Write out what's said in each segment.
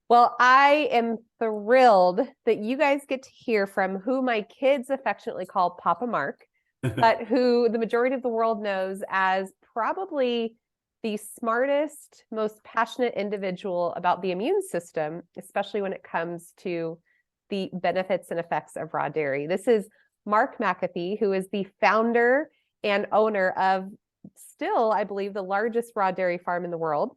Well, I am thrilled that you guys get to hear from who my kids affectionately call Papa Mark, but who the majority of the world knows as probably the smartest, most passionate individual about the immune system, especially when it comes to the benefits and effects of raw dairy. This is Mark McAfee, who is the founder and owner of still, I believe, the largest raw dairy farm in the world.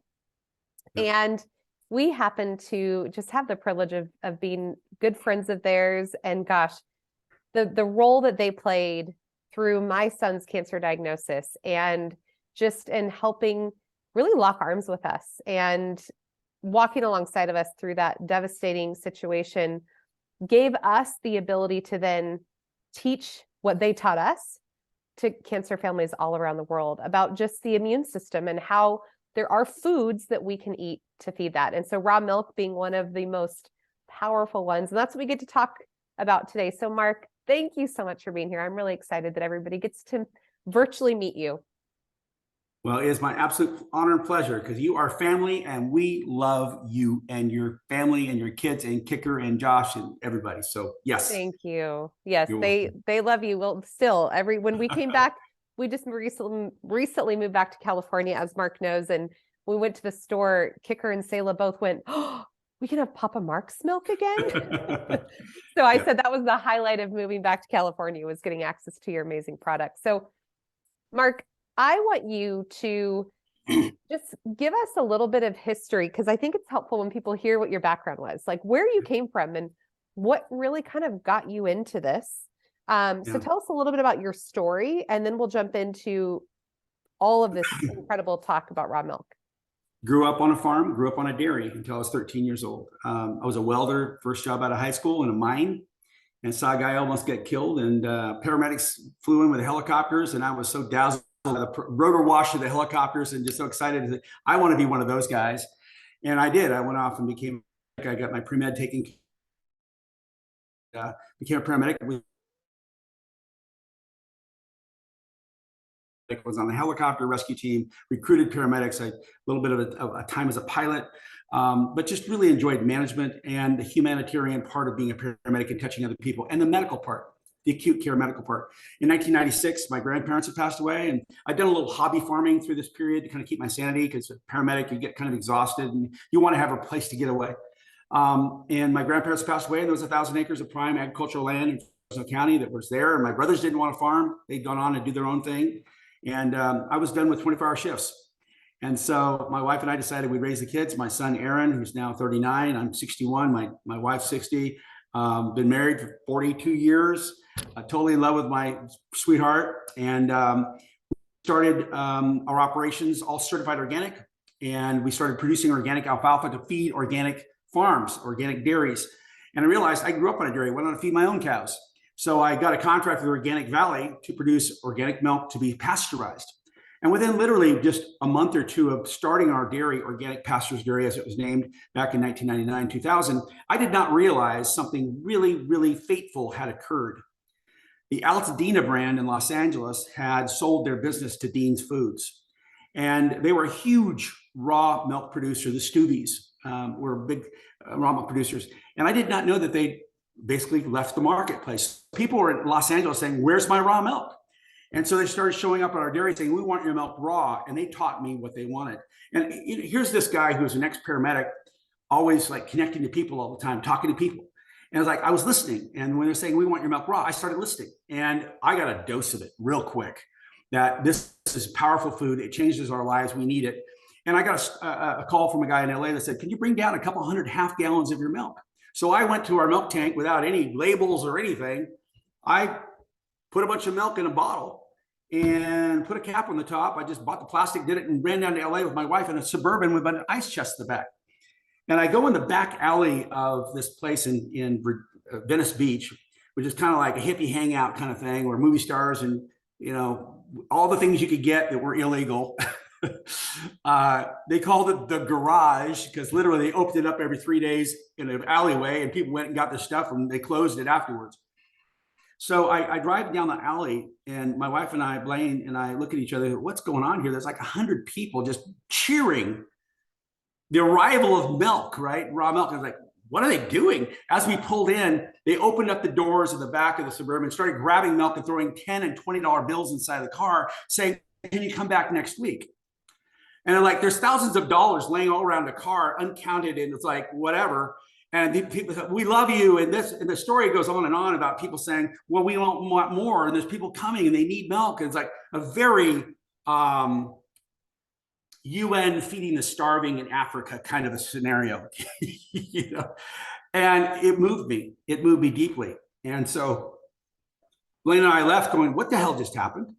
Yep. And we happen to just have the privilege of being good friends of theirs. And gosh, the role that they played through my son's cancer diagnosis and just in helping really lock arms with us and walking alongside of us through that devastating situation gave us the ability to then teach what they taught us to cancer families all around the world about just the immune system and how there are foods that we can eat to feed that. And so raw milk being one of the most powerful ones. And that's what we get to talk about today. So Mark, thank you so much for being here. I'm really excited that everybody gets to virtually meet you. Well, it is my absolute honor and pleasure because you are family and we love you and your family and your kids and Kicker and Josh and everybody. So yes. Thank you. Yes, You're they welcome. love you. Well, still, when we came back, we just recently moved back to California, as Mark knows, and we went to the store. Kicker and Selah both went, "Oh, we can have Papa Mark's milk again." So I Yeah. said that was the highlight of moving back to California, was getting access to your amazing product. So Mark, I want you to just give us a little bit of history, because I think it's helpful when people hear what your background was, like where you came from and what really kind of got you into this. So Yeah. tell us a little bit about your story, and then we'll jump into all of this incredible talk about raw milk. Grew up on a farm, grew up on a dairy until I was 13 years old. I was a welder, first job out of high school in a mine, and saw a guy almost get killed. And paramedics flew in with the helicopters, and I was so dazzled by the rotor wash of the helicopters and just so excited that I want to be one of those guys. And I did. I went off and I got my pre-med taken, became a paramedic. Was on the helicopter rescue team, recruited paramedics, a little bit of a time as a pilot, but just really enjoyed management and the humanitarian part of being a paramedic and touching other people, and the medical part, the acute care medical part. In 1996, my grandparents had passed away, and I'd done a little hobby farming through this period to kind of keep my sanity, because a paramedic, you get kind of exhausted and you want to have a place to get away. And my grandparents passed away, and there was 1,000 acres of prime agricultural land in Fresno County that was there, and my brothers didn't want to farm. They'd gone on to do their own thing. And I was done with 24-hour shifts. And so my wife and I decided we'd raise the kids. My son, Aaron, who's now 39, I'm 61, my wife's 60, been married for 42 years, totally in love with my sweetheart. And started our operations all certified organic. And we started producing organic alfalfa to feed organic farms, organic dairies. And I realized I grew up on a dairy, went on to feed my own cows. So I got a contract with Organic Valley to produce organic milk to be pasteurized. And within literally just a month or two of starting our dairy, Organic Pastures Dairy, as it was named back in 1999, 2000, I did not realize something really, really fateful had occurred. The Altadena brand in Los Angeles had sold their business to Dean's Foods. And they were a huge raw milk producer. The Stubies were big raw milk producers. And I did not know that they basically left the marketplace. People were in Los Angeles saying, "Where's my raw milk?" And so they started showing up at our dairy saying, "We want your milk raw." And they taught me what they wanted. And here's this guy who's an ex-paramedic, always like connecting to people all the time, talking to people. And I was like, I was listening. And when they're saying, "We want your milk raw," I started listening. And I got a dose of it real quick, that this is powerful food. It changes our lives. We need it. And I got a call from a guy in LA that said, "Can you bring down a couple hundred half gallons of your milk?" So I went to our milk tank without any labels or anything. I put a bunch of milk in a bottle and put a cap on the top. I just bought the plastic, did it, and ran down to LA with my wife in a Suburban with an ice chest in the back. And I go in the back alley of this place in Venice Beach, which is kind of like a hippie hangout kind of thing, where movie stars and, you know, all the things you could get that were illegal. They called it the garage because literally they opened it up every 3 days in an alleyway, and people went and got their stuff and they closed it afterwards. So I drive down the alley, and my wife and I, Blaine and I, look at each other. What's going on here? There's like 100 people just cheering the arrival of milk, right? Raw milk. I was like, what are they doing? As we pulled in, they opened up the doors in the back of the Suburban, started grabbing milk and throwing $10 and $20 bills inside the car, saying, can you come back next week? And they're like, there's thousands of dollars laying all around the car, uncounted, and it's like, whatever. And the people said, we love you. And the story goes on and on about people saying, well, we want more. And there's people coming and they need milk. And it's like a very UN feeding the starving in Africa kind of a scenario, you know. And it moved me. It moved me deeply. And so Blaine and I left going, what the hell just happened?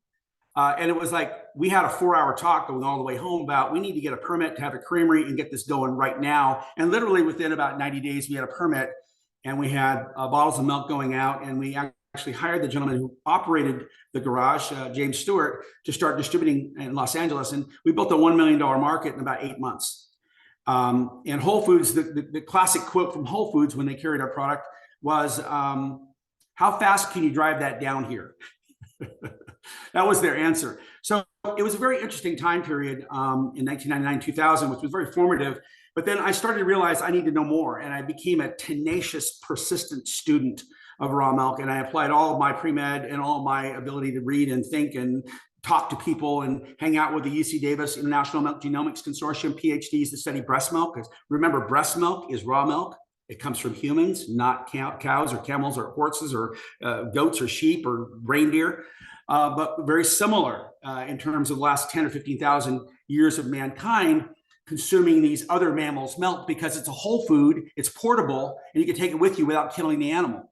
And it was like, we had a 4-hour talk going all the way home about, we need to get a permit to have a creamery and get this going right now. And literally within about 90 days, we had a permit and we had bottles of milk going out. And we actually hired the gentleman who operated the garage, James Stewart, to start distributing in Los Angeles. And we built a $1 million market in about 8 months. And Whole Foods, the classic quote from Whole Foods when they carried our product was, how fast can you drive that down here? That was their answer. So it was a very interesting time period in 1999, 2000, which was very formative. But then I started to realize I need to know more. And I became a tenacious, persistent student of raw milk. And I applied all of my pre-med and all of my ability to read and think and talk to people and hang out with the UC Davis International Milk Genomics Consortium PhDs to study breast milk. Because remember, breast milk is raw milk. It comes from humans, not cows or camels or horses or goats or sheep or reindeer, but very similar in terms of the last 10 or 15,000 years of mankind consuming these other mammals' milk because it's a whole food, it's portable, and you can take it with you without killing the animal.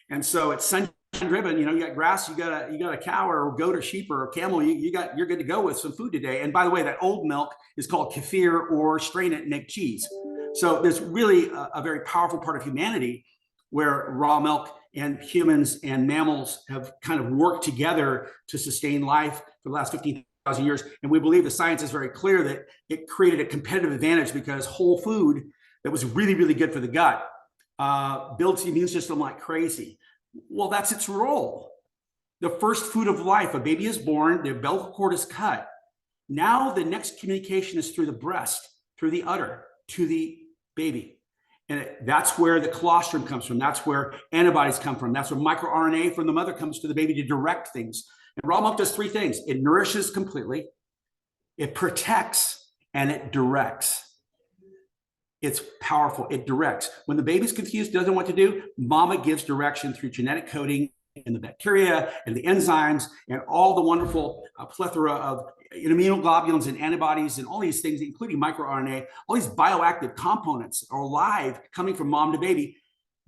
And so it's sun-driven. You know, you got grass, you got a cow or a goat or sheep or a camel. You're good to go with some food today. And by the way, that old milk is called kefir, or strain it and make cheese. So there's really a very powerful part of humanity where raw milk and humans and mammals have kind of worked together to sustain life for the last 15,000 years. And we believe the science is very clear that it created a competitive advantage because whole food that was really, really good for the gut builds the immune system like crazy. Well, that's its role. The first food of life, a baby is born, the umbilical cord is cut. Now the next communication is through the breast, through the udder, to the baby. And that's where the colostrum comes from. That's where antibodies come from. That's where microRNA from the mother comes to the baby to direct things. And raw milk does 3 things. It nourishes completely, it protects, and it directs. It's powerful. It directs. When the baby's confused, doesn't know what to do, mama gives direction through genetic coding and the bacteria and the enzymes and all the wonderful plethora of immunoglobulins and antibodies and all these things, including microRNA, all these bioactive components are alive coming from mom to baby,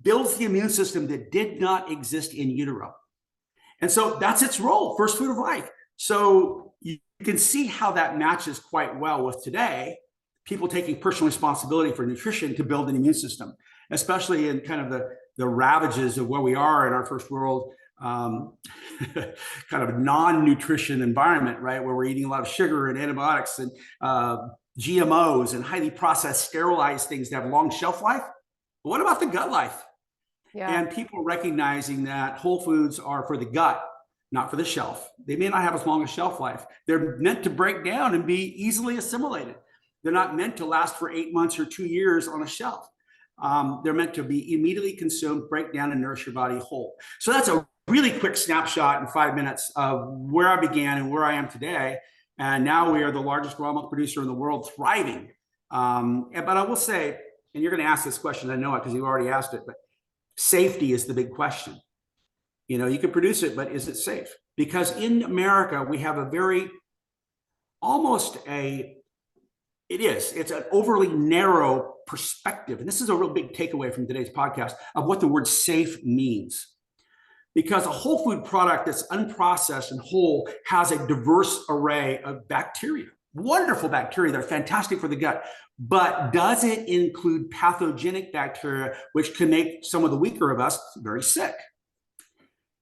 builds the immune system that did not exist in utero. And so that's its role, first food of life. So you can see how that matches quite well with today, people taking personal responsibility for nutrition to build an immune system, especially in kind of the ravages of where we are in our first world kind of non-nutrition environment, right? Where we're eating a lot of sugar and antibiotics and GMOs and highly processed, sterilized things that have long shelf life. But what about the gut life? Yeah. And people recognizing that whole foods are for the gut, not for the shelf. They may not have as long a shelf life. They're meant to break down and be easily assimilated. They're not meant to last for 8 months or 2 years on a shelf. They're meant to be immediately consumed, break down, and nourish your body whole. So that's a really quick snapshot in 5 minutes of where I began and where I am today. And now we are the largest raw milk producer in the world, thriving. But I will say, and you're going to ask this question, I know it because you already asked it, but safety is the big question. You know, you can produce it, but is it safe? Because in America, we have a very, it's an overly narrow perspective. And this is a real big takeaway from today's podcast of what the word safe means. Because a whole food product that's unprocessed and whole has a diverse array of bacteria, wonderful bacteria that are fantastic for the gut. But does it include pathogenic bacteria, which can make some of the weaker of us very sick?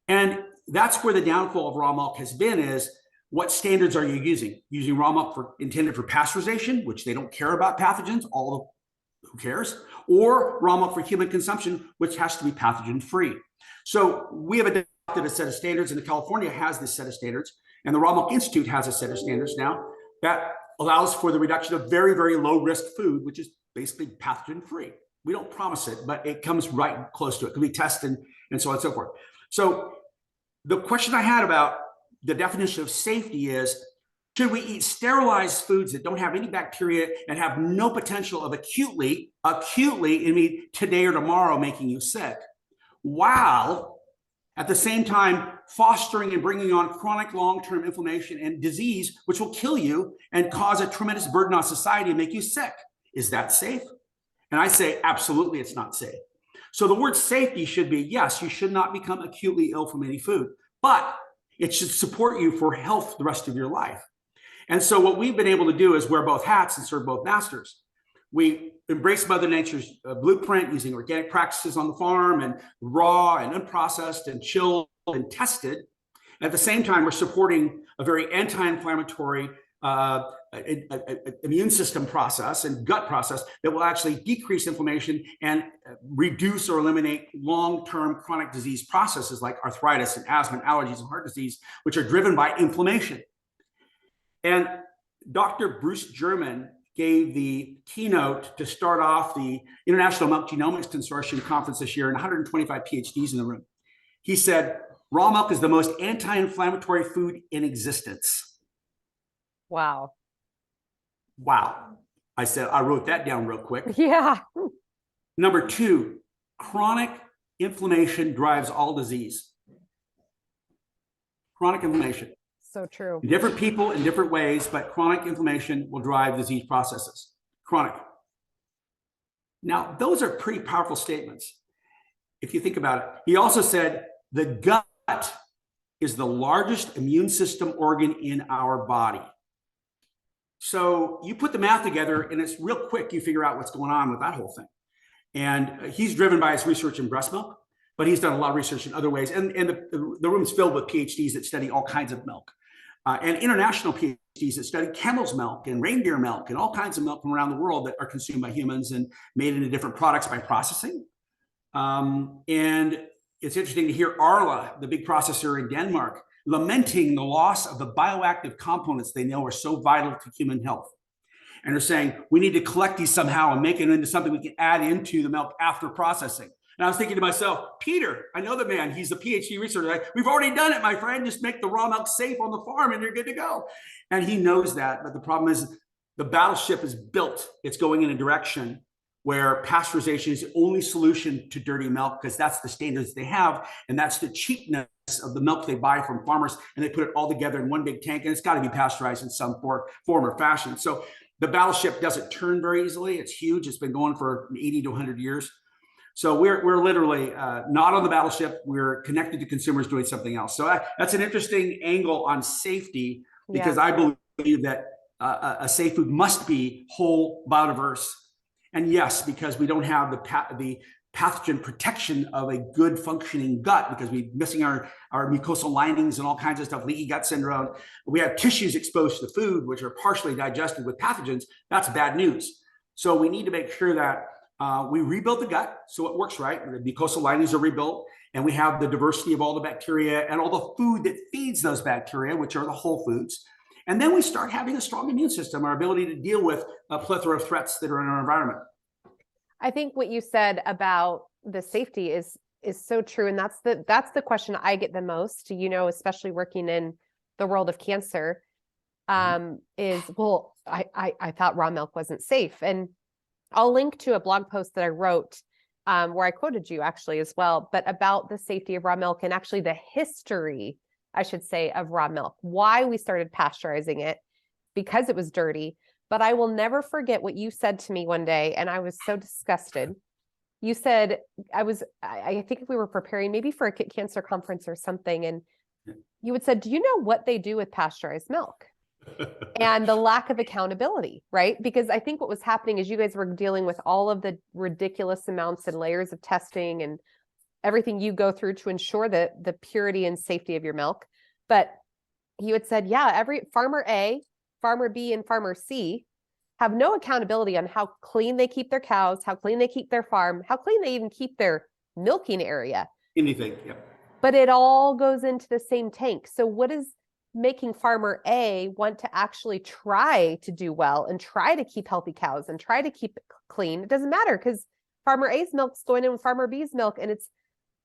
And that's where the downfall of raw milk has been, is what standards are you using? Using raw milk intended for pasteurization, which they don't care about pathogens, who cares? Or raw milk for human consumption, which has to be pathogen-free. So we have adopted a set of standards, and California has this set of standards, and the Raw Milk Institute has a set of standards now that allows for the reduction of very, very low risk food, which is basically pathogen free. We don't promise it, but it comes right close to it. It can be tested and so on and so forth. So the question I had about the definition of safety is, should we eat sterilized foods that don't have any bacteria and have no potential of acutely, I mean, today or tomorrow making you sick, while at the same time fostering and bringing on chronic long-term inflammation and disease, which will kill you and cause a tremendous burden on society and make you sick? Is that safe? And I say, absolutely, it's not safe. So the word safety should be, yes, you should not become acutely ill from any food, but it should support you for health the rest of your life. And so what we've been able to do is wear both hats and serve both masters. We embrace Mother Nature's blueprint using organic practices on the farm and raw and unprocessed and chilled and tested. At the same time, we're supporting a very anti-inflammatory immune system process and gut process that will actually decrease inflammation and reduce or eliminate long-term chronic disease processes like arthritis and asthma, and allergies, and heart disease, which are driven by inflammation. And Dr. Bruce German gave the keynote to start off the International Milk Genomics Consortium conference this year, and 125 PhDs in the room. He said, raw milk is the most anti-inflammatory food in existence. Wow. Wow. I said, I wrote that down real quick. Yeah. Number two, chronic inflammation drives all disease. Chronic inflammation. So true. Different people in different ways, but chronic inflammation will drive disease processes. Chronic. Now, those are pretty powerful statements if you think about it. He also said the gut is the largest immune system organ in our body. So you put the math together and it's real quick, you figure out what's going on with that whole thing. And he's driven by his research in breast milk, but he's done a lot of research in other ways. And the room's filled with PhDs that study all kinds of milk. And international PhDs that study camel's milk and reindeer milk and all kinds of milk from around the world that are consumed by humans and made into different products by processing. And it's interesting to hear Arla, the big processor in Denmark, lamenting the loss of the bioactive components they know are so vital to human health. And they're saying, we need to collect these somehow and make it into something we can add into the milk after processing. And I was thinking to myself, Peter, I know the man, he's a PhD researcher. We've already done it, my friend. Just make the raw milk safe on the farm and you're good to go. And he knows that. But the problem is the battleship is built. It's going in a direction where pasteurization is the only solution to dirty milk because that's the standards they have. And that's the cheapness of the milk they buy from farmers. And they put it all together in one big tank. And it's got to be pasteurized in some form or fashion. So the battleship doesn't turn very easily. It's huge. It's been going for 80 to 100 years. So we're literally not on the battleship. We're connected to consumers doing something else. So that's an interesting angle on safety because I believe that a safe food must be whole, biodiverse. And yes, because we don't have the pathogen protection of a good functioning gut because we're missing our mucosal linings and all kinds of stuff, leaky gut syndrome. We have tissues exposed to the food, which are partially digested with pathogens. That's bad news. So we need to make sure that we rebuild the gut so it works right. The mucosal linings are rebuilt, and we have the diversity of all the bacteria and all the food that feeds those bacteria, which are the whole foods. And then we start having a strong immune system, our ability to deal with a plethora of threats that are in our environment. I think what you said about the safety is so true. And that's the question I get the most, especially working in the world of cancer, is, well, I thought raw milk wasn't safe. And I'll link to a blog post that I wrote where I quoted you actually as well, but about the safety of raw milk and actually the history, I should say, of raw milk, why we started pasteurizing it, because it was dirty. But I will never forget what you said to me one day, and I was so disgusted. You said, I think we were preparing maybe for a cancer conference or something, and you had said, do you know what they do with pasteurized milk? And the lack of accountability, right? Because I think what was happening is you guys were dealing with all of the ridiculous amounts and layers of testing and everything you go through to ensure that the purity and safety of your milk. But you had said, yeah, every farmer A, farmer B, and farmer C have no accountability on how clean they keep their cows, how clean they keep their farm, how clean they even keep their milking area. Anything, yeah. But it all goes into the same tank. So what making farmer A want to actually try to do well and try to keep healthy cows and try to keep it clean. It doesn't matter because farmer A's milk's going in with farmer B's milk, and it's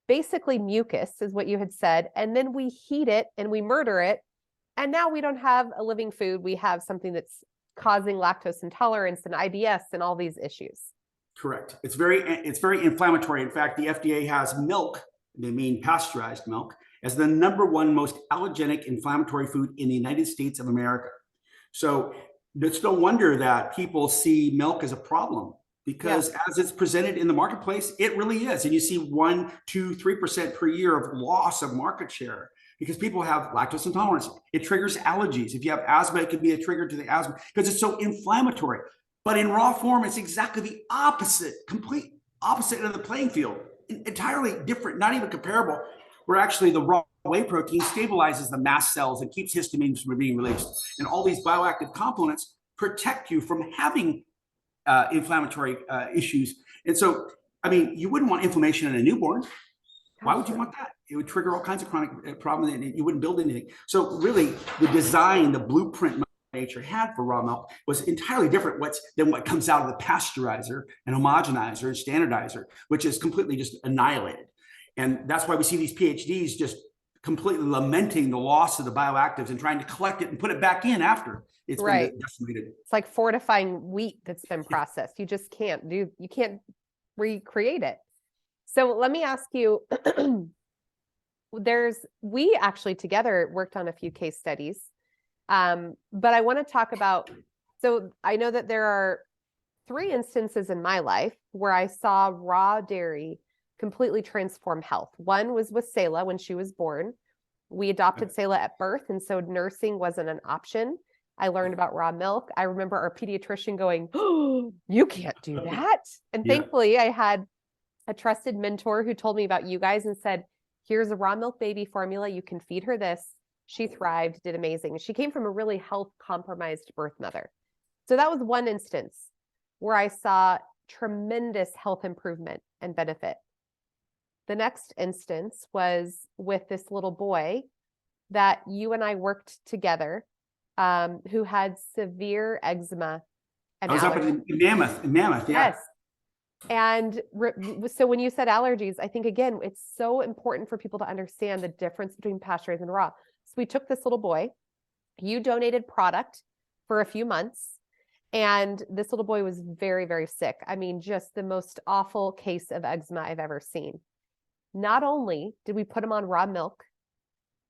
basically mucus, is what you had said. And then we heat it and we murder it. And now we don't have a living food. We have something that's causing lactose intolerance and IBS and all these issues. Correct. It's very inflammatory. In fact, the FDA has milk, they mean pasteurized milk, as the #1 most allergenic inflammatory food in the United States of America. So it's no wonder that people see milk as a problem, because as it's presented in the marketplace, it really is. And you see 1, 2, 3% per year of loss of market share because people have lactose intolerance. It triggers allergies. If you have asthma, it could be a trigger to the asthma because it's so inflammatory. But in raw form, it's exactly the opposite, complete opposite of the playing field. Entirely different, not even comparable, where actually the raw whey protein stabilizes the mast cells and keeps histamines from being released. And all these bioactive components protect you from having inflammatory issues. And so, I mean, you wouldn't want inflammation in a newborn. Why would you want that? It would trigger all kinds of chronic problems and you wouldn't build anything. So really, the design, the blueprint nature had for raw milk was entirely different than what comes out of the pasteurizer and homogenizer and standardizer, which is completely just annihilated. And that's why we see these PhDs just completely lamenting the loss of the bioactives and trying to collect it and put it back in after it's been decimated. It's like fortifying wheat that's been processed. You just can't recreate it. So let me ask you, we actually together worked on a few case studies. But I want to talk about, so I know that there are 3 instances in my life where I saw raw dairy completely transform health. One was with Selah when she was born. We adopted Selah at birth, and so nursing wasn't an option. I learned about raw milk. I remember our pediatrician going, "Oh, you can't do that." And thankfully I had a trusted mentor who told me about you guys and said, "Here's a raw milk baby formula. You can feed her this." She thrived, did amazing. She came from a really health compromised birth mother. So that was one instance where I saw tremendous health improvement and benefit. The next instance was with this little boy that you and I worked together, who had severe eczema and I was allergies. up in Mammoth, Yes. And so when you said allergies, I think, again, it's so important for people to understand the difference between pasteurized and raw. So we took this little boy, you donated product for a few months, and this little boy was very, very sick. I mean, just the most awful case of eczema I've ever seen. Not only did we put him on raw milk,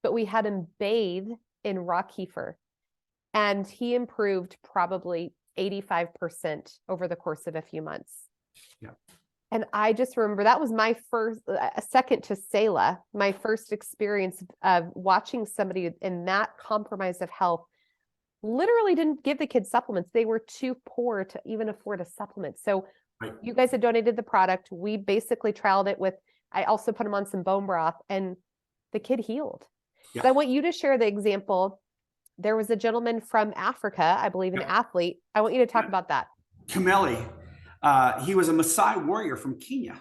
but we had him bathe in raw kefir, and he improved probably 85% over the course of a few months. Yeah. And I just remember that was my first, second to Selah, my first experience of watching somebody in that compromise of health literally didn't give the kids supplements. They were too poor to even afford a supplement. So you guys had donated the product. We basically trialed it with, I also put him on some bone broth, and the kid healed. Yeah. So I want you to share the example. There was a gentleman from Africa, I believe an athlete. I want you to talk about that. Kameli. He was a Maasai warrior from Kenya.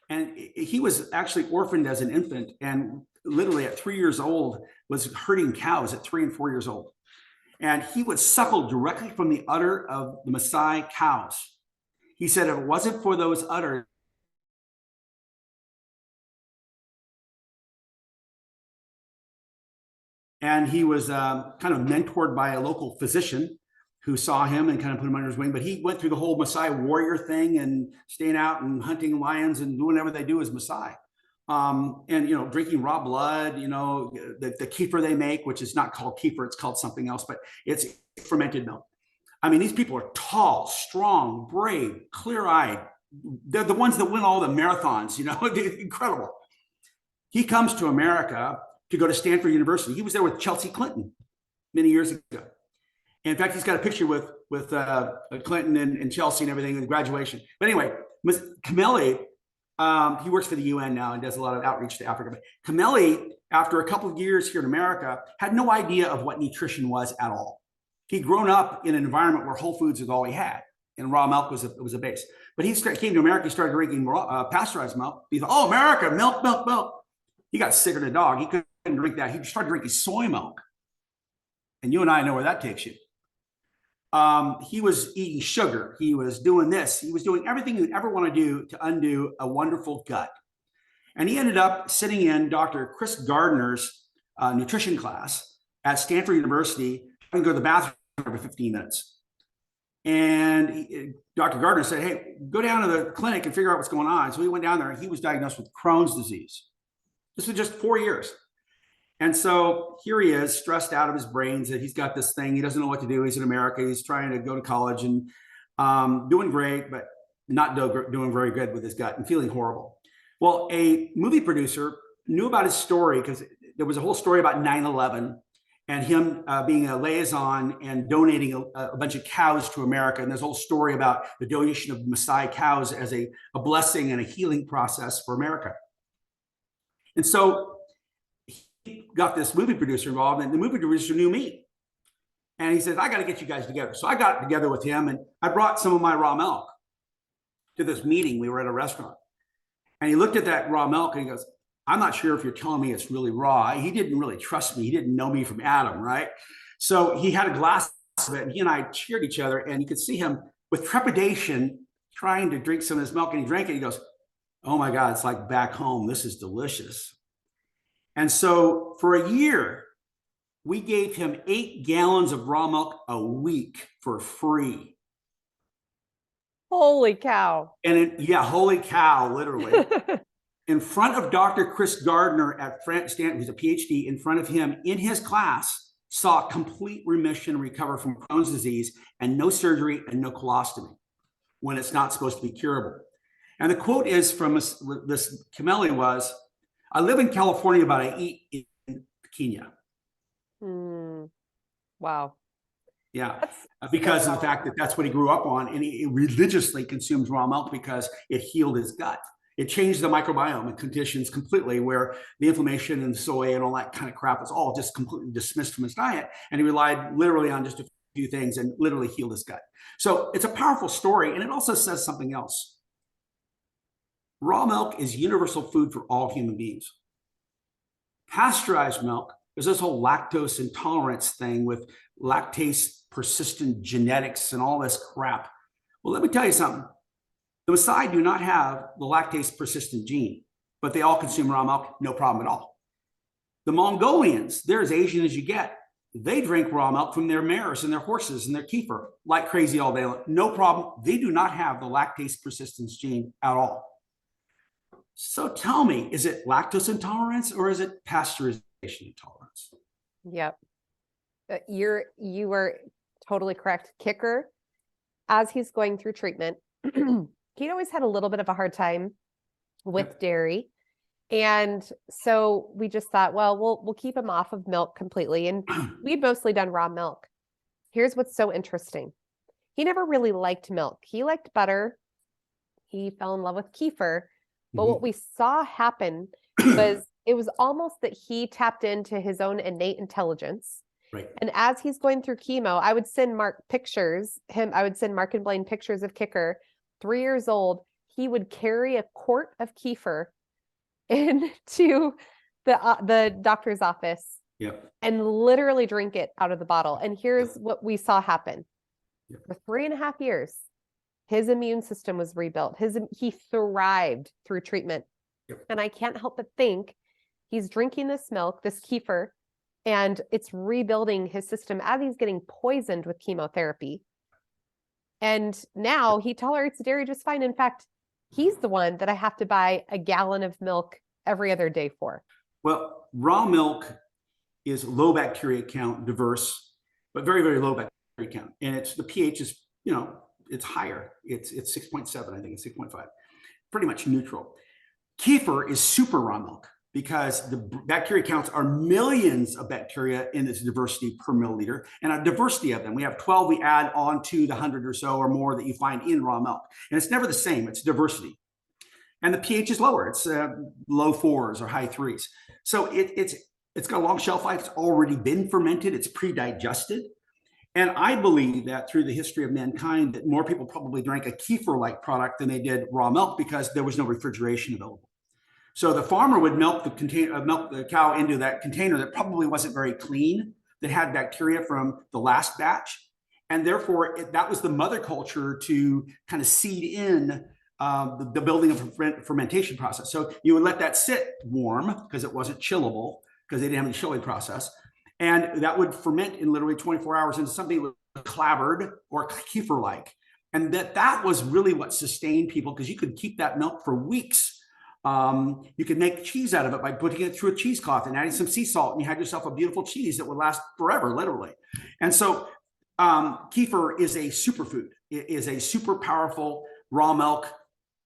And he was actually orphaned as an infant, and literally at 3 years old was herding cows at 3 and 4 years old. And he would suckle directly from the udder of the Maasai cows. He said if it wasn't for those udders, and he was kind of mentored by a local physician who saw him and kind of put him under his wing. But he went through the whole Maasai warrior thing and staying out and hunting lions and doing whatever they do as Maasai. And, you know, drinking raw blood, you know, the kefir they make, which is not called kefir, it's called something else, but it's fermented milk. I mean, these people are tall, strong, brave, clear-eyed. They're the ones that win all the marathons, you know, incredible. He comes to America to go to Stanford University. He was there with Chelsea Clinton many years ago. And in fact, he's got a picture with Clinton and Chelsea and everything in the graduation. But anyway, Kameli, he works for the UN now and does a lot of outreach to Africa. But Kameli, after a couple of years here in America, had no idea of what nutrition was at all. He'd grown up in an environment where Whole Foods was all he had, and raw milk was a base. But he came to America, he started drinking pasteurized milk. He thought, oh, America, milk, milk, milk. He got sicker than a dog. He couldn't drink that. He started drinking soy milk. And you and I know where that takes you. He was eating sugar. He was doing this. He was doing everything you'd ever want to do to undo a wonderful gut. And he ended up sitting in Dr. Chris Gardner's nutrition class at Stanford University, and go to the bathroom every 15 minutes. And Dr. Gardner said, hey, go down to the clinic and figure out what's going on. So he went down there and he was diagnosed with Crohn's disease. This was just 4 years. And so here he is, stressed out of his brains that he's got this thing. He doesn't know what to do. He's in America. He's trying to go to college and doing great, but not doing very good with his gut and feeling horrible. Well, a movie producer knew about his story because there was a whole story about 9/11 and him being a liaison and donating a bunch of cows to America. And there's a whole story about the donation of Maasai cows as a blessing and a healing process for America. And so he got this movie producer involved, and the movie producer knew me. And he said, I got to get you guys together. So I got together with him, and I brought some of my raw milk to this meeting. We were at a restaurant. And he looked at that raw milk and he goes, I'm not sure if you're telling me it's really raw. He didn't really trust me. He didn't know me from Adam, right? So he had a glass of it, and he and I cheered each other, and you could see him with trepidation trying to drink some of this milk, and he drank it. He goes, oh my God, it's like back home. This is delicious. And so for a year, we gave him 8 gallons of raw milk a week for free. Holy cow. And holy cow, literally. In front of Dr. Chris Gardner at Stanford, who's a PhD, in front of him in his class, saw complete remission, recover from Crohn's disease, and no surgery and no colostomy when it's not supposed to be curable. And the quote is from this Kameli was, I live in California, but I eat in Kenya. Wow. Yeah, because of the fact that that's what he grew up on, and he religiously consumed raw milk because it healed his gut. It changed the microbiome and conditions completely, where the inflammation and soy and all that kind of crap was all just completely dismissed from his diet. And he relied literally on just a few things and literally healed his gut. So it's a powerful story. And it also says something else. Raw milk is universal food for all human beings. Pasteurized milk, there's this whole lactose intolerance thing with lactase persistent genetics and all this crap. Well, let me tell you something. The Maasai do not have the lactase persistent gene, but they all consume raw milk, no problem at all. The Mongolians, they're as Asian as you get. They drink raw milk from their mares and their horses and their kefir like crazy all day long. No problem. They do not have the lactase persistence gene at all. So tell me, is it lactose intolerance or is it pasteurization intolerance? Yep. You were totally correct. Kicker, as he's going through treatment, he'd always had a little bit of a hard time with dairy. And so we just thought, well, we'll keep him off of milk completely. And we'd mostly done raw milk. Here's what's so interesting. He never really liked milk. He liked butter. He fell in love with kefir. But what we saw happen was it was almost that he tapped into his own innate intelligence. Right. And as he's going through chemo, I would send Mark and Blaine pictures of Kicker, 3 years old. He would carry a quart of kefir into the doctor's office and literally drink it out of the bottle. And here's what we saw happen. For 3.5 years, his immune system was rebuilt. He thrived through treatment. And I can't help but think he's drinking this milk, this kefir, and it's rebuilding his system as he's getting poisoned with chemotherapy. And now he tolerates dairy just fine. In fact, he's the one that I have to buy a gallon of milk every other day for. Well, raw milk is low bacteria count, diverse, but very, very low bacteria count. And the pH is, it's higher. It's 6.7, I think it's 6.5, pretty much neutral. Kefir is super raw milk because the bacteria counts are millions of bacteria in its diversity per milliliter, and a diversity of them. We have 12 we add on to the 100 or so or more that you find in raw milk. And it's never the same, it's diversity. And the pH is lower, it's low 4s or high 3s. So it's got a long shelf life, it's already been fermented, it's pre-digested. And I believe that through the history of mankind, that more people probably drank a kefir-like product than they did raw milk because there was no refrigeration available. So the farmer would milk the cow into that container that probably wasn't very clean, that had bacteria from the last batch. And therefore, that was the mother culture to kind of seed in the building of a fermentation process. So you would let that sit warm because it wasn't chillable, because they didn't have any chilling process. And that would ferment in literally 24 hours into something that was clabbered or kefir-like. And that was really what sustained people, because you could keep that milk for weeks. You could make cheese out of it by putting it through a cheesecloth and adding some sea salt, and you had yourself a beautiful cheese that would last forever, literally. And so kefir is a superfood. It is a super powerful raw milk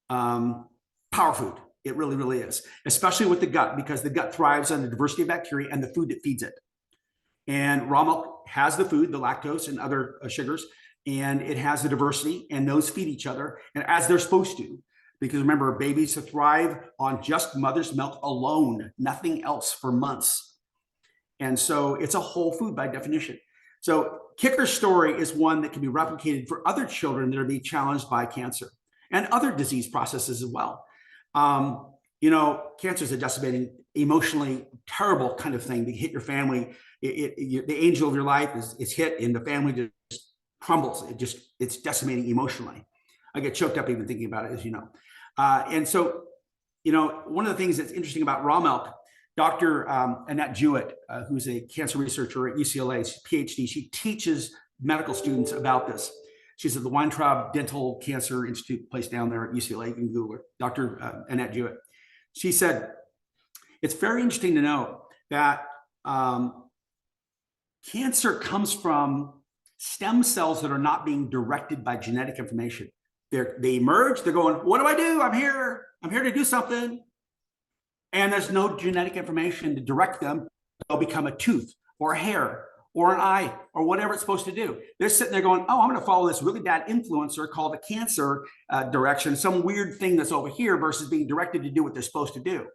power food. It really, really is, especially with the gut, because the gut thrives on the diversity of bacteria and the food that feeds it. And raw milk has the food, the lactose and other sugars, and it has the diversity, and those feed each other, and as they're supposed to. Because remember, babies thrive on just mother's milk alone, nothing else for months. And so it's a whole food by definition. So Kicker's story is one that can be replicated for other children that are being challenged by cancer and other disease processes as well. Cancer is a decimating, emotionally terrible kind of thing to hit your family. The angel of your life is hit, and the family just crumbles. It's decimating emotionally. I get choked up even thinking about it, as you know. And so, one of the things that's interesting about raw milk, Dr. Annette Jewett, who's a cancer researcher at UCLA, she's a PhD, she teaches medical students about this. She's at the Weintraub Dental Cancer Institute place down there at UCLA. You can Google her, Dr. Annette Jewett. She said, it's very interesting to know that cancer comes from stem cells that are not being directed by genetic information. They emerge, they're going, what do I do? I'm here to do something. And there's no genetic information to direct them. They'll become a tooth or a hair or an eye or whatever it's supposed to do. They're sitting there going, oh, I'm going to follow this really bad influencer called the cancer direction, some weird thing that's over here, versus being directed to do what they're supposed to do.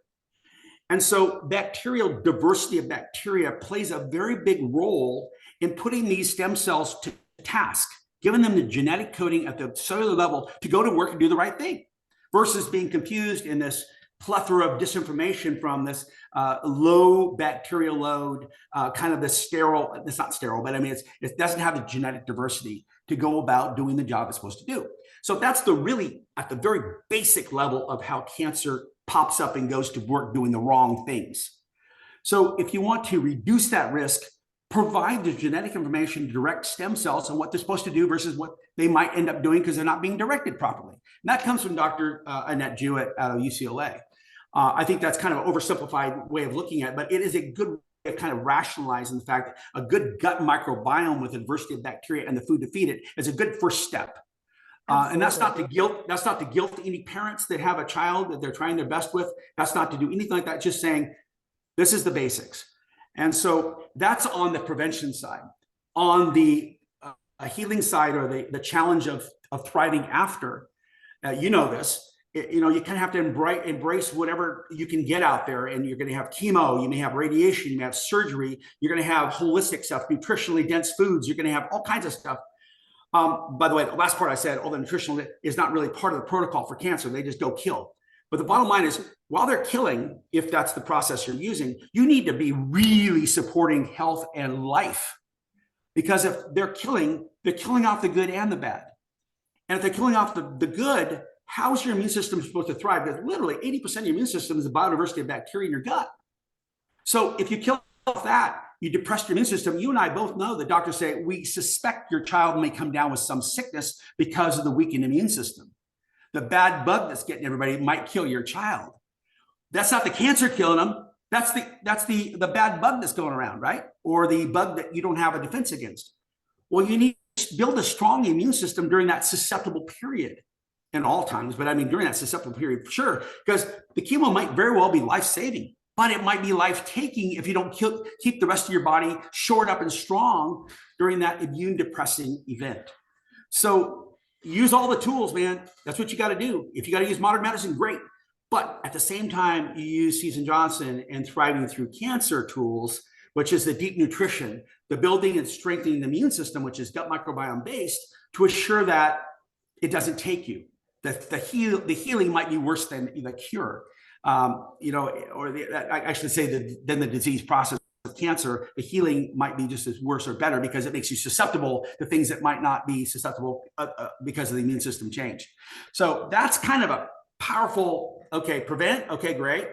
And so bacterial diversity of bacteria plays a very big role in putting these stem cells to task, giving them the genetic coding at the cellular level to go to work and do the right thing, versus being confused in this plethora of disinformation from this low bacterial load, kind of the sterile, it's not sterile, but I mean, it doesn't have the genetic diversity to go about doing the job it's supposed to do. So that's really at the very basic level of how cancer pops up and goes to work doing the wrong things. So if you want to reduce that risk, provide the genetic information to direct stem cells on what they're supposed to do versus what they might end up doing because they're not being directed properly. And that comes from Dr. Annette Jewett out of UCLA. I think that's kind of an oversimplified way of looking at it, but it is a good way of kind of rationalizing the fact that a good gut microbiome with a diversity of bacteria and the food to feed it is a good first step. And that's not to guilt any parents that have a child that they're trying their best with. That's not to do anything like that. Just saying, this is the basics. And so that's on the prevention side. On the healing side, or the challenge of thriving after, you know this, you kind of have to embrace whatever you can get out there. And you're going to have chemo, you may have radiation, you may have surgery, you're going to have holistic stuff, nutritionally dense foods, you're going to have all kinds of stuff. By the way, the last part I said, all the nutritional is not really part of the protocol for cancer. They just go kill. But the bottom line is, while they're killing, if that's the process you're using, you need to be really supporting health and life. Because if they're killing off the good and the bad. And if they're killing off the good, how is your immune system supposed to thrive? Because literally 80% of your immune system is the biodiversity of bacteria in your gut. So if you kill off that, you depress your immune system. You and I both know the doctors say, we suspect your child may come down with some sickness because of the weakened immune system. The bad bug that's getting everybody might kill your child. That's not the cancer killing them. That's the bad bug that's going around, right? Or the bug that you don't have a defense against. Well, you need to build a strong immune system during that susceptible period, in all times, but I mean during that susceptible period, for sure, because the chemo might very well be life-saving, but it might be life-taking if you don't keep the rest of your body shored up and strong during that immune-depressing event. So use all the tools, man. That's what you got to do. If you got to use modern medicine, great. But at the same time, you use Susan Johnson and Thriving Through Cancer tools, which is the deep nutrition, the building and strengthening the immune system, which is gut microbiome based, to assure that it doesn't take you. The healing might be worse than the cure, or I should say than the disease process of cancer, the healing might be just as worse or better because it makes you susceptible to things that might not be susceptible because of the immune system change. So that's kind of a powerful, okay, prevent, okay, great.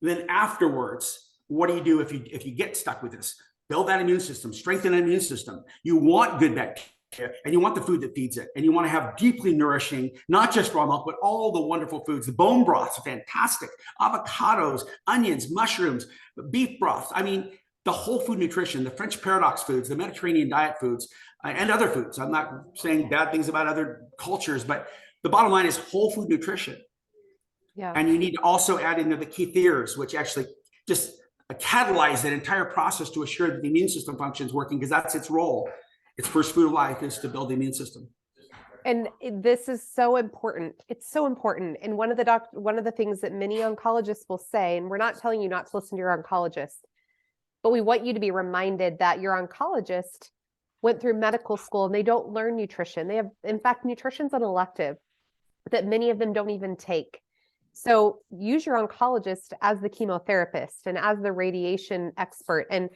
Then afterwards, what do you do if you get stuck with this? Build that immune system, strengthen an immune system. You want good bacteria, and you want the food that feeds it, and you want to have deeply nourishing, not just raw milk, but all the wonderful foods. The bone broths are fantastic. Avocados, onions, mushrooms, beef broths. I mean, the whole food nutrition, the French paradox foods, the Mediterranean diet foods, and other foods. I'm not saying bad things about other cultures, but the bottom line is whole food nutrition. Yeah. And you need to also add in there the kefires, which actually just catalyze that entire process to assure that the immune system functions working, because that's its role. Its first food of life is to build the immune system. And this is so important. It's so important. And one of the things that many oncologists will say, and we're not telling you not to listen to your oncologist, but we want you to be reminded that your oncologist went through medical school and they don't learn nutrition. They have, in fact, nutrition's an elective that many of them don't even take. So use your oncologist as the chemotherapist and as the radiation expert and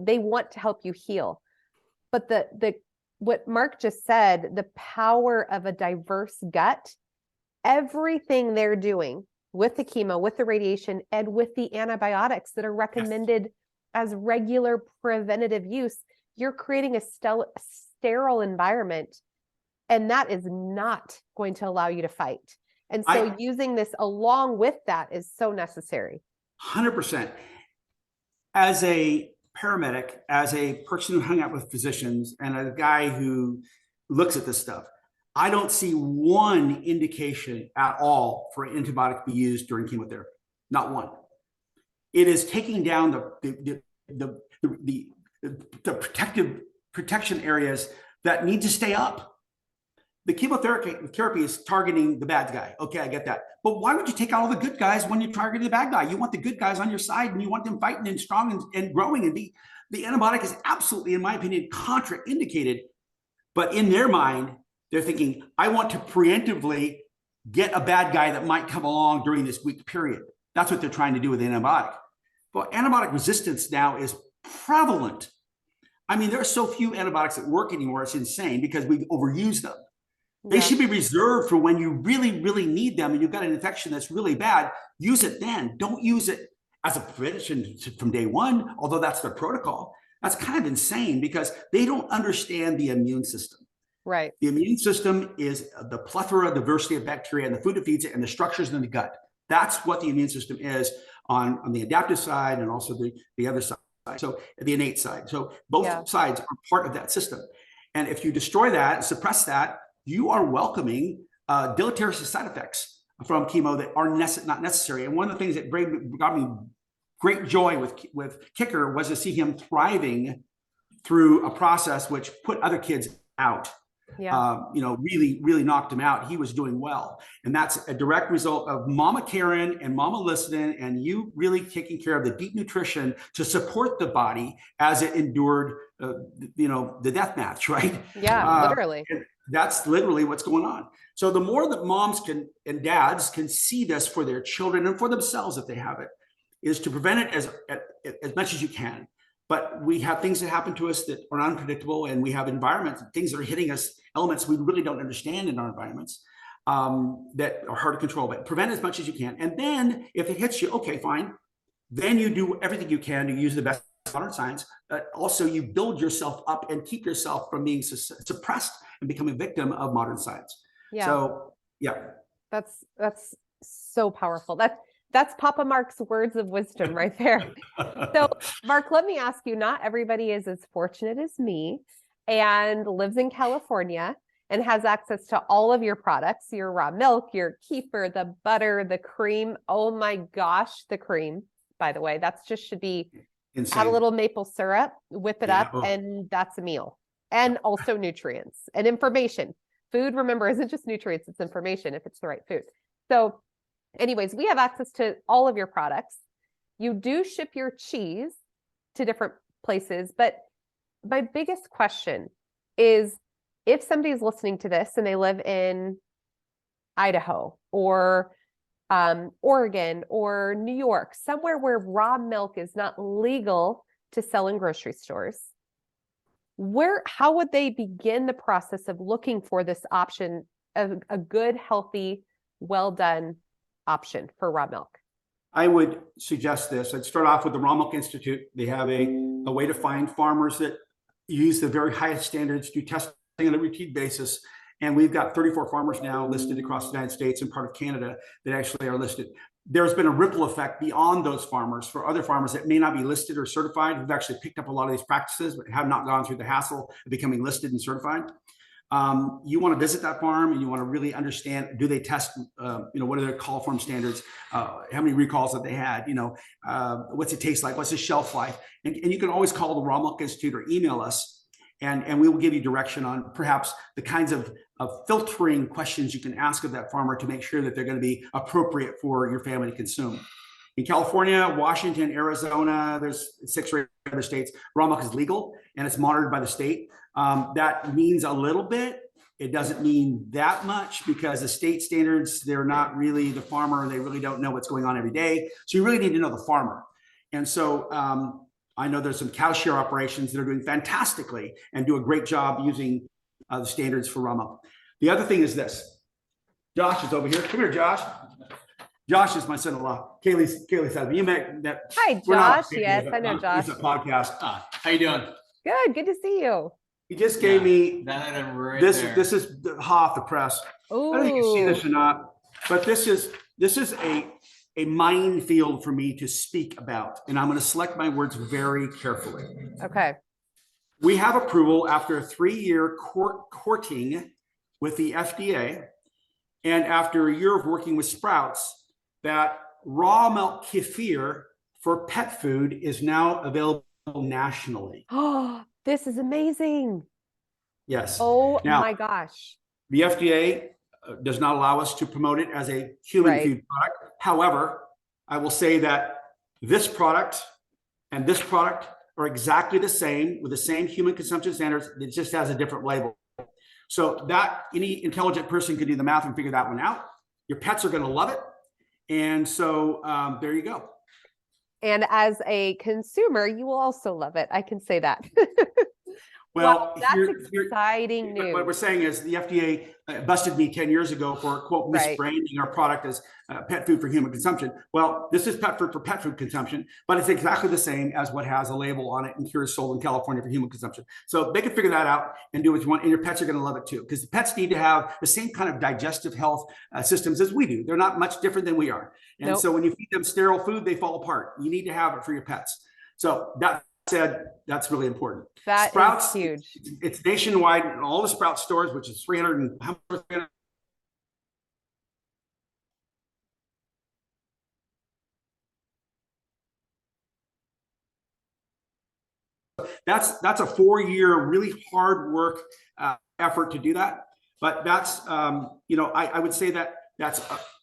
they want to help you heal. But what Mark just said, the power of a diverse gut, everything they're doing with the chemo, with the radiation, and with the antibiotics that are recommended as regular preventative use, you're creating a sterile environment, and that is not going to allow you to fight. And so using this along with that is so necessary. 100%. As a paramedic, as a person who hung out with physicians and a guy who looks at this stuff, I don't see one indication at all for an antibiotic to be used during chemotherapy. Not one. It is taking down the protection areas that need to stay up. The chemotherapy is targeting the bad guy. Okay, I get that. But why would you take out all the good guys when you're targeting the bad guy? You want the good guys on your side, and you want them fighting and strong and growing. And the antibiotic is absolutely, in my opinion, contraindicated. But in their mind, they're thinking, I want to preemptively get a bad guy that might come along during this weak period. That's what they're trying to do with the antibiotic. But antibiotic resistance now is prevalent. I mean, there are so few antibiotics that work anymore. It's insane because we've overused them. They should be reserved for when you really, really need them and you've got an infection that's really bad. Use it then. Don't use it as a prevention from day one, although that's their protocol. That's kind of insane because they don't understand the immune system. Right. The immune system is the plethora, diversity of bacteria and the food that feeds it and the structures in the gut. That's what the immune system is on the adaptive side and also the other side. So the innate side. So both sides are part of that system. And if you destroy that, suppress that, you are welcoming deleterious side effects from chemo that are not necessary. And one of the things that got me great joy with Kicker was to see him thriving through a process which put other kids out. Really, really knocked him out. He was doing well. And that's a direct result of Mama Karen and Mama listening and you really taking care of the deep nutrition to support the body as it endured, the death match, right? Yeah, literally. That's literally what's going on. So the more that moms and dads can see this for their children and for themselves if they have it, is to prevent it as much as you can. But we have things that happen to us that are unpredictable, and we have environments, things that are hitting us, elements we really don't understand in our environments that are hard to control. But prevent as much as you can. And then if it hits you, okay, fine. Then you do everything you can to use the best modern science. Also, you build yourself up and keep yourself from being suppressed and become a victim of modern science. Yeah. So, yeah. That's so powerful. That's Papa Mark's words of wisdom right there. So, Mark, let me ask you, not everybody is as fortunate as me and lives in California and has access to all of your products, your raw milk, your kefir, the butter, the cream. Oh my gosh, the cream, by the way, that's just should be insane. Add a little maple syrup, whip it up, and that's a meal. And also nutrients and information. Food, remember, isn't just nutrients, it's information if it's the right food. So anyways, we have access to all of your products. You do ship your cheese to different places, but my biggest question is if somebody's listening to this and they live in Idaho or Oregon or New York, somewhere where raw milk is not legal to sell in grocery stores. How would they begin the process of looking for this option, a good, healthy, well done option for raw milk? I would suggest this. I'd start off with the Raw Milk Institute. They have a way to find farmers that use the very highest standards, do testing on a routine basis. And we've got 34 farmers now listed across the United States and part of Canada that actually are listed. There's been a ripple effect beyond those farmers for other farmers that may not be listed or certified, who've actually picked up a lot of these practices, but have not gone through the hassle of becoming listed and certified. You want to visit that farm and you want to really understand, do they test, what are their call form standards? How many recalls have they had? What's it taste like? What's the shelf life? And you can always call the Raw Milk Institute or email us, and we will give you direction on perhaps the kinds of filtering questions you can ask of that farmer to make sure that they're going to be appropriate for your family to consume. In California, Washington, Arizona, there's 6 or 8 other states, raw milk is legal and it's monitored by the state. That means a little bit. It doesn't mean that much because the state standards, they're not really the farmer. They really don't know what's going on every day. So you really need to know the farmer. And so I know there's some cow share operations that are doing fantastically and do a great job using the standards for raw milk. The other thing is this. Josh is over here. Come here, Josh. Josh is my son-in-law. Kaylee's son. You met that. Hi, Josh. Yes, I know Josh. It's a podcast. How you doing? Good to see you. He just gave me that item right this. there. This is hot off the press. Ooh. I don't know if you can see this or not, but this is a minefield for me to speak about, and I'm going to select my words very carefully. Okay. We have approval after a 3-year courting with the FDA, and after a year of working with Sprouts, that raw milk kefir for pet food is now available nationally. Oh, this is amazing. Yes. Oh now, my gosh. The FDA does not allow us to promote it as a human food product. However, I will say that this product and this product are exactly the same with the same human consumption standards. It just has a different label. So that any intelligent person can do the math and figure that one out. Your pets are going to love it. And so there you go. And as a consumer, you will also love it. I can say that. Well, that's exciting news. What we're saying is the FDA busted me 10 years ago for, quote, misbranding our product as pet food for human consumption. Well, this is pet food for pet food consumption, but it's exactly the same as what has a label on it and here is sold in California for human consumption. So they can figure that out and do what you want, and your pets are going to love it too, because the pets need to have the same kind of digestive health systems as we do. They're not much different than we are. And so when you feed them sterile food, they fall apart. You need to have it for your pets. So that said, that's really important. That Sprouts, is huge. It's nationwide in all the Sprouts stores, which is 300 and how much? That's a 4-year really hard work effort to do that. But that's I would say that that's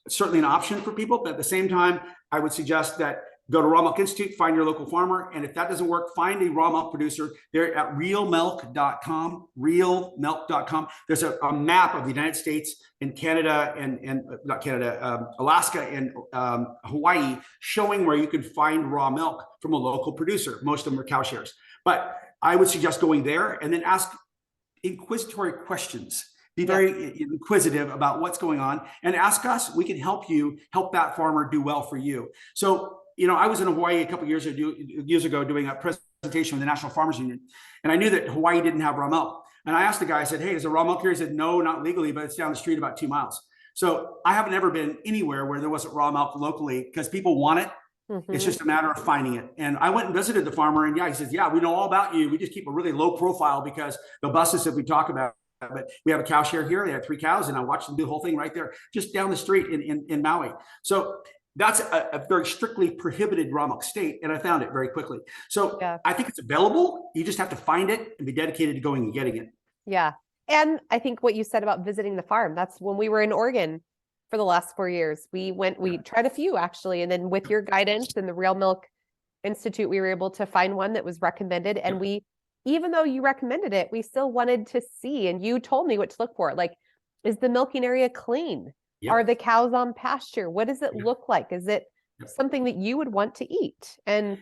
certainly an option for people. But at the same time, I would suggest that go to Raw Milk Institute, find your local farmer, and if that doesn't work, find a raw milk producer. They're at realmilk.com, realmilk.com. There's a map of the United States and Canada and not Canada, Alaska and Hawaii, showing where you can find raw milk from a local producer. Most of them are cow shares. But I would suggest going there and then ask inquisitory questions. Be very inquisitive about what's going on and ask us. We can help you help that farmer do well for you. So, I was in Hawaii a couple of years ago doing a presentation with the National Farmers Union, and I knew that Hawaii didn't have raw milk. And I asked the guy, I said, hey, is there raw milk here? He said, no, not legally, but it's down the street about 2 miles. So I haven't ever been anywhere where there wasn't raw milk locally because people want it. Mm-hmm. It's just a matter of finding it. And I went and visited the farmer, and he says, yeah, we know all about you. We just keep a really low profile because they'll bust us if we talk about it. But we have a cow share here. They have 3 cows, and I watched them do the whole thing right there, just down the street in Maui. So that's a very strictly prohibited raw milk state, and I found it very quickly. So I think it's available. You just have to find it and be dedicated to going and getting it. Yeah. And I think what you said about visiting the farm, that's when we were in Oregon for the last 4 years. We tried a few actually, and then with your guidance and the Real Milk Institute, we were able to find one that was recommended. And we, even though you recommended it, we still wanted to see, and you told me what to look for. Like, is the milking area clean? Yep. Are the cows on pasture? What does it look like? Is it something that you would want to eat? And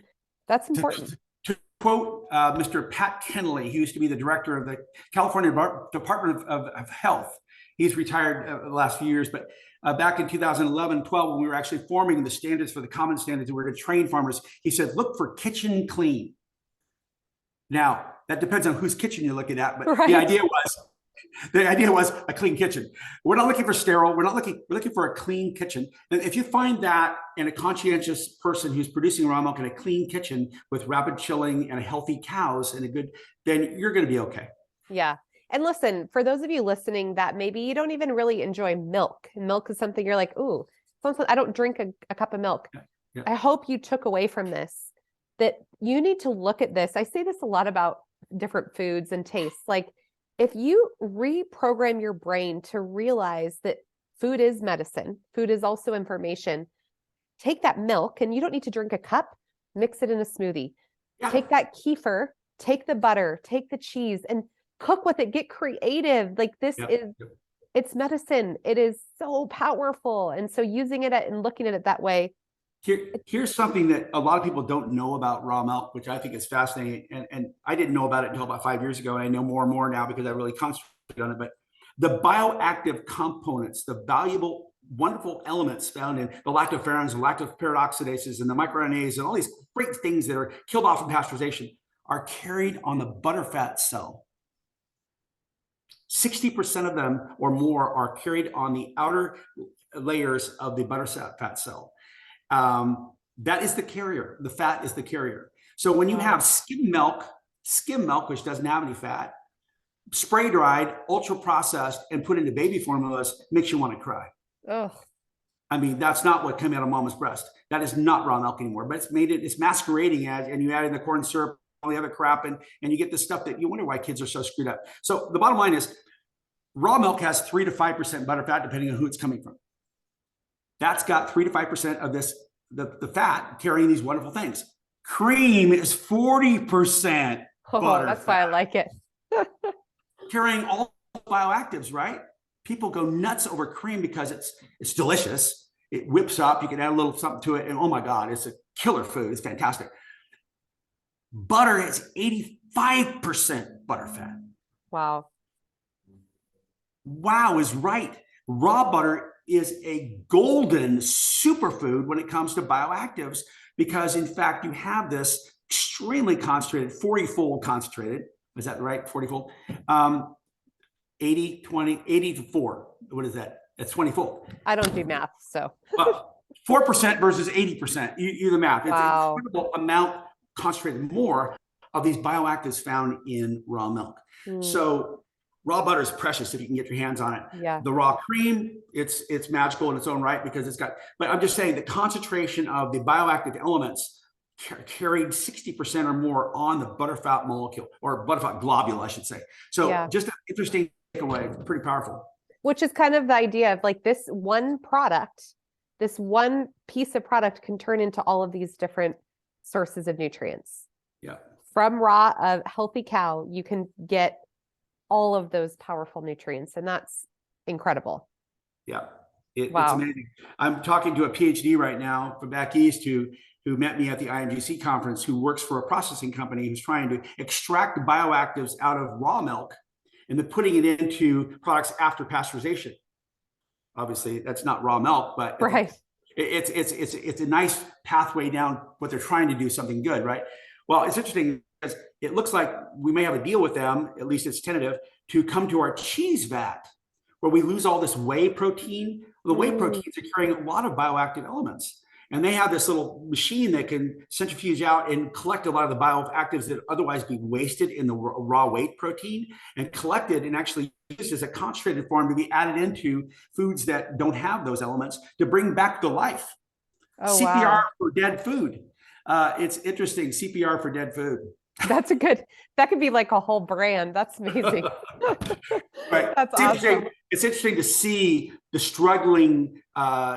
that's important. To quote Mr. Pat Kenley, who used to be the director of the California Department of Health. He's retired the last few years, but back in 2011, 12, when we were actually forming the standards for the common standards that we were going to train farmers, he said, look for kitchen clean. Now, that depends on whose kitchen you're looking at, but Right. the idea was a clean kitchen. We're not looking for sterile. We're looking for a clean kitchen. And if you find that in a conscientious person who's producing raw milk in a clean kitchen with rapid chilling and healthy cows and then you're going to be okay. Yeah. And listen, for those of you listening that maybe you don't even really enjoy milk. Milk is something you're like, ooh, I don't drink a cup of milk. Yeah. I hope you took away from this that you need to look at this. I say this a lot about different foods and tastes. Like, if you reprogram your brain to realize that food is medicine, food is also information, take that milk, and you don't need to drink a cup, mix it in a smoothie. Yeah. Take that kefir, take the butter, take the cheese, and cook with it. Get creative. Like, this it's medicine. It is so powerful. And so using it and looking at it that way. Here's something that a lot of people don't know about raw milk, which I think is fascinating. And I didn't know about it until about 5 years ago. And I know more and more now because I really concentrated on it. But the bioactive components, the valuable, wonderful elements found in the lactoferrins, the lactoperoxidases, and the microRNAs, and all these great things that are killed off in pasteurization are carried on the butterfat cell. 60% of them or more are carried on the outer layers of the butterfat cell. That is the carrier. The fat is the carrier. So when you have skim milk, which doesn't have any fat, spray dried, ultra processed, and put into baby formulas, makes you want to cry. Oh, I mean, that's not what came out of mama's breast. That is not raw milk anymore, but it's masquerading as, and you add in the corn syrup, all the other crap, and you get this stuff that you wonder why kids are so screwed up. So the bottom line is raw milk has 3 to 5% butterfat, depending on who it's coming from. That's got 3 to 5% of this, the fat carrying these wonderful things. Cream is 40% butter. That's why I like it. Carrying all bioactives, right? People go nuts over cream because it's delicious. It whips up. You can add a little something to it, and oh my God, it's a killer food. It's fantastic. Butter is 85% butterfat. Wow. Wow is right. Raw butter is a golden superfood when it comes to bioactives because, in fact, you have this extremely concentrated, 40-fold concentrated. Is that right? 40-fold? 80, 20, 80 to 4. What is that? That's 20-fold. I don't do math, so. 4% versus 80%. You do the math. It's wow. an incredible amount concentrated more of these bioactives found in raw milk. So raw butter is precious if you can get your hands on it. Yeah. The raw cream, it's magical in its own right because it's got, but I'm just saying the concentration of the bioactive elements carried 60% or more on the butterfat molecule or butterfat globule, I should say. So just an interesting takeaway, pretty powerful. Which is kind of the idea of like this one product, this one piece of product can turn into all of these different sources of nutrients. Yeah. From raw, a healthy cow, you can get all of those powerful nutrients, and that's incredible. Yeah, it's amazing. I'm talking to a PhD right now from back east who met me at the IMGC conference, who works for a processing company who's trying to extract bioactives out of raw milk and then putting it into products after pasteurization. Obviously, that's not raw milk, but it's a nice pathway down what they're trying to do, something good, right? Well, it's interesting because it looks like we may have a deal with them, at least it's tentative, to come to our cheese vat where we lose all this whey protein. The whey proteins are carrying a lot of bioactive elements. And they have this little machine that can centrifuge out and collect a lot of the bioactives that otherwise be wasted in the raw whey protein and collected and actually used as a concentrated form to be added into foods that don't have those elements to bring back to life. Oh, CPR for dead food. It's interesting, CPR for dead food. That's that could be like a whole brand. That's amazing. Right. That's awesome. It's interesting to see the struggling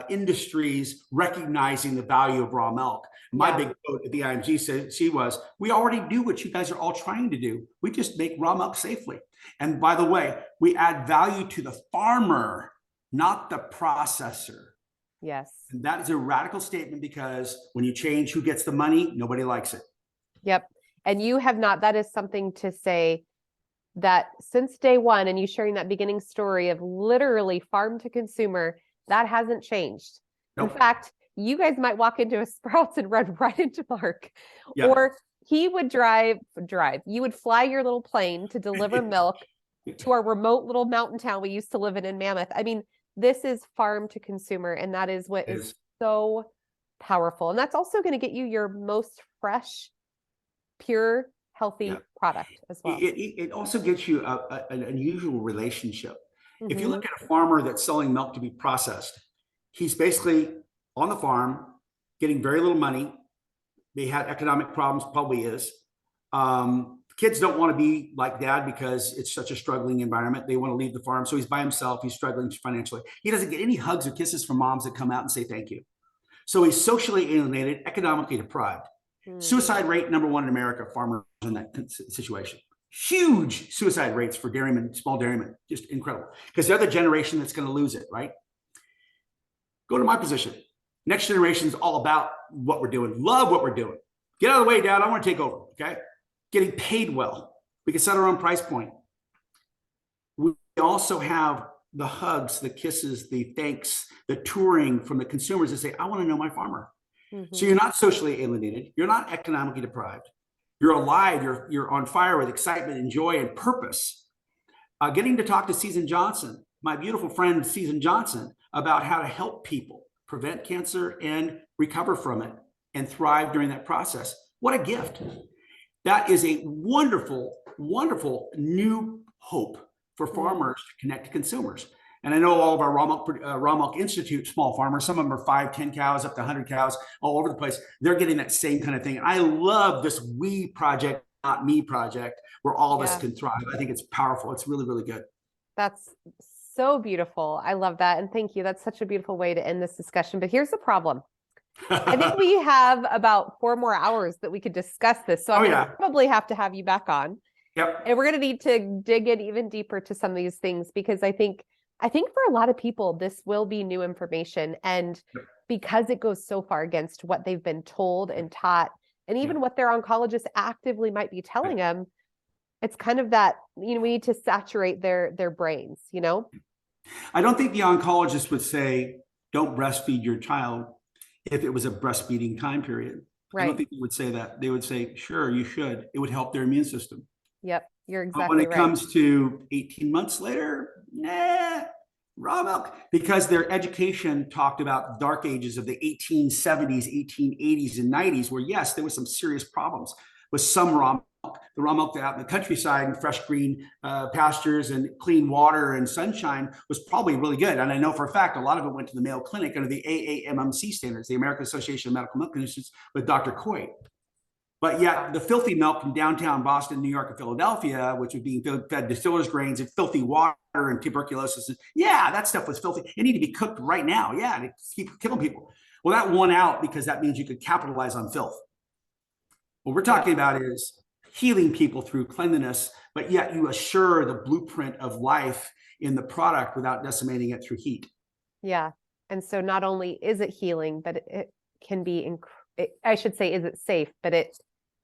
industries recognizing the value of raw milk. My big quote at the IMGC was, we already do what you guys are all trying to do. We just make raw milk safely. And by the way, we add value to the farmer, not the processor. Yes. And that is a radical statement because when you change who gets the money, nobody likes it. Yep. And you have not, that is something to say that since day one, and you sharing that beginning story of literally farm to consumer, that hasn't changed. Nope. In fact, you guys might walk into a Sprouts and run right into Mark. Yeah. Or he would drive, you would fly your little plane to deliver milk to our remote little mountain town we used to live in Mammoth. I mean, this is farm to consumer, and that is what is so powerful. And that's also going to get you your most fresh, pure, healthy product as well. It also gets you an unusual relationship. If you Mhm. look at a farmer that's selling milk to be processed, he's basically on the farm getting very little money. They had economic problems, probably is. Kids don't want to be like dad because it's such a struggling environment. They want to leave the farm. So he's by himself. He's struggling financially. He doesn't get any hugs or kisses from moms that come out and say thank you. So he's socially alienated, economically deprived. Suicide rate #1 in America, farmers in that situation. Huge suicide rates for dairymen, small dairymen, just incredible. Because they're the generation that's going to lose it, right? Go to my position. Next generation is all about what we're doing. Love what we're doing. Get out of the way, Dad. I want to take over, okay? Getting paid well. We can set our own price point. We also have the hugs, the kisses, the thanks, the touring from the consumers that say, I want to know my farmer. So you're not socially alienated. You're not economically deprived. You're alive. You're on fire with excitement and joy and purpose. Getting to talk to Susan Johnson, my beautiful friend Susan Johnson, about how to help people prevent cancer and recover from it and thrive during that process. What a gift. That is a wonderful, wonderful new hope for farmers to connect to consumers. And I know all of our Raw Milk Institute small farmers, some of them are 5, 10 cows, up to 100 cows, all over the place. They're getting that same kind of thing. I love this we project, not me project, where all of us can thrive. I think it's powerful. It's really, really good. That's so beautiful. I love that. And thank you. That's such a beautiful way to end this discussion. But here's the problem. I think we have about 4 more hours that we could discuss this. So I'm going to probably have to have you back on. Yep. And we're going to need to dig in even deeper to some of these things, because I think for a lot of people, this will be new information. And because it goes so far against what they've been told and taught, and even what their oncologist actively might be telling them, it's kind of that, we need to saturate their brains, I don't think the oncologist would say, don't breastfeed your child if it was a breastfeeding time period. I don't think they would say that. They would say, sure, you should. It would help their immune system. Yep, you're exactly right. But when it comes to 18 months later, raw milk, because their education talked about dark ages of the 1870s, 1880s, and 90s, where yes, there was some serious problems with some raw milk. The raw milk out in the countryside and fresh green pastures and clean water and sunshine was probably really good. And I know for a fact, a lot of it went to the Mayo Clinic under the AAMMC standards, the American Association of Medical Milk Institutes, with Dr. Coit. But yet the filthy milk from downtown Boston, New York, and Philadelphia, which was being fed distillers' grains and filthy water and tuberculosis, that stuff was filthy. It needed to be cooked right now. To keep killing people. Well, that won out because that means you could capitalize on filth. What we're talking about is healing people through cleanliness, but yet you assure the blueprint of life in the product without decimating it through heat. Yeah. And so not only is it healing, but it can be, I should say, is it safe, but it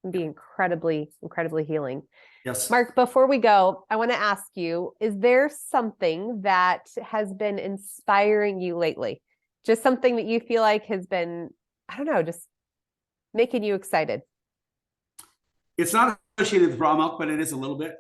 can be incredibly, incredibly healing. Yes. Mark, before we go, I want to ask you, is there something that has been inspiring you lately? Just something that you feel like has been, I don't know, just making you excited? It's not associated with raw milk, but it is a little bit.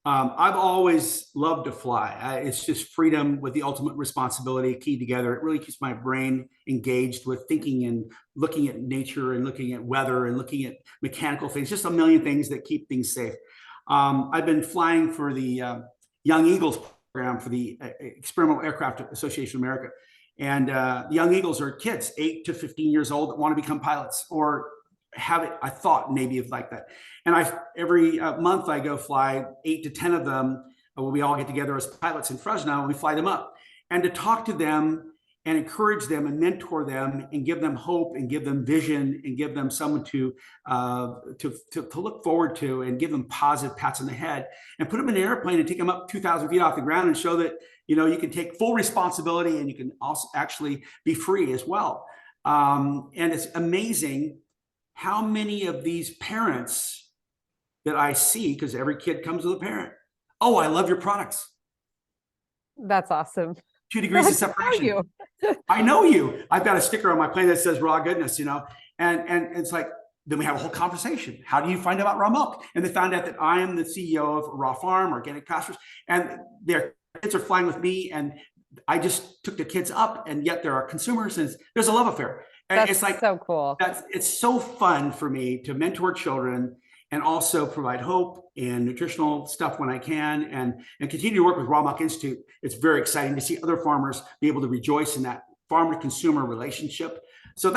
I've always loved to fly. It's just freedom with the ultimate responsibility keyed together. It really keeps my brain engaged with thinking and looking at nature and looking at weather and looking at mechanical things, just a million things that keep things safe. I've been flying for the Young Eagles program for the Experimental Aircraft Association of America. And the Young Eagles are kids, 8 to 15 years old, that want to become pilots or have it, I thought maybe of like that. And every month I go fly 8 to 10 of them. We all get together as pilots in Fresno and we fly them up. And to talk to them and encourage them and mentor them and give them hope and give them vision and give them someone to look forward to and give them positive pats on the head and put them in an airplane and take them up 2,000 feet off the ground and show that, you can take full responsibility and you can also actually be free as well. And it's amazing how many of these parents that I see, because every kid comes with a parent. Oh, I love your products. That's awesome. 2 degrees of separation. You. I know you. I've got a sticker on my plane that says raw goodness, and it's like, then we have a whole conversation. How do you find out about raw milk? And they found out that I am the CEO of Raw Farm, Organic Pastures, and their kids are flying with me. And I just took the kids up, and yet there are consumers, and there's a love affair. And That's it's like, so cool. it's so fun for me to mentor children and also provide hope and nutritional stuff when I can, and continue to work with Raw Milk Institute. It's very exciting to see other farmers be able to rejoice in that farm to consumer relationship. So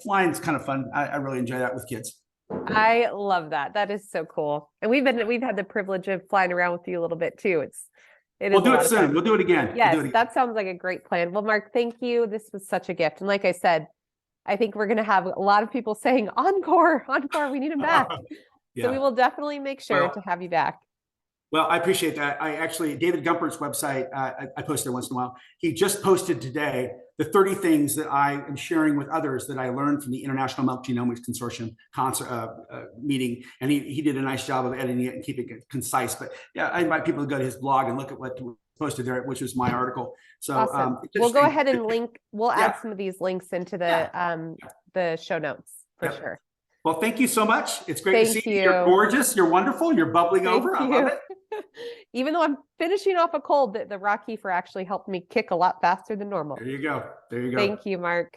flying's kind of fun. I really enjoy that with kids. I love that. That is so cool. And we've had the privilege of flying around with you a little bit too. We'll do it soon. We'll do it again. Yes, that sounds like a great plan. Well, Mark, thank you. This was such a gift. And like I said, I think we're going to have a lot of people saying, encore, we need him back. Yeah. So we will definitely make sure to have you back. Well, I appreciate that. David Gumpert's website, I post there once in a while. He just posted today the 30 things that I am sharing with others that I learned from the International Milk Genomics Consortium meeting. And he did a nice job of editing it and keeping it concise. But yeah, I invite people to go to his blog and look at what posted there, which was my article. So awesome. We'll go ahead and link. We'll add some of these links into the show notes for sure. Well, thank you so much. It's great to see you. You're gorgeous. You're wonderful. You're bubbling over. I love it. Even though I'm finishing off a cold, the raw kefir actually helped me kick a lot faster than normal. There you go. There you go. Thank you, Mark.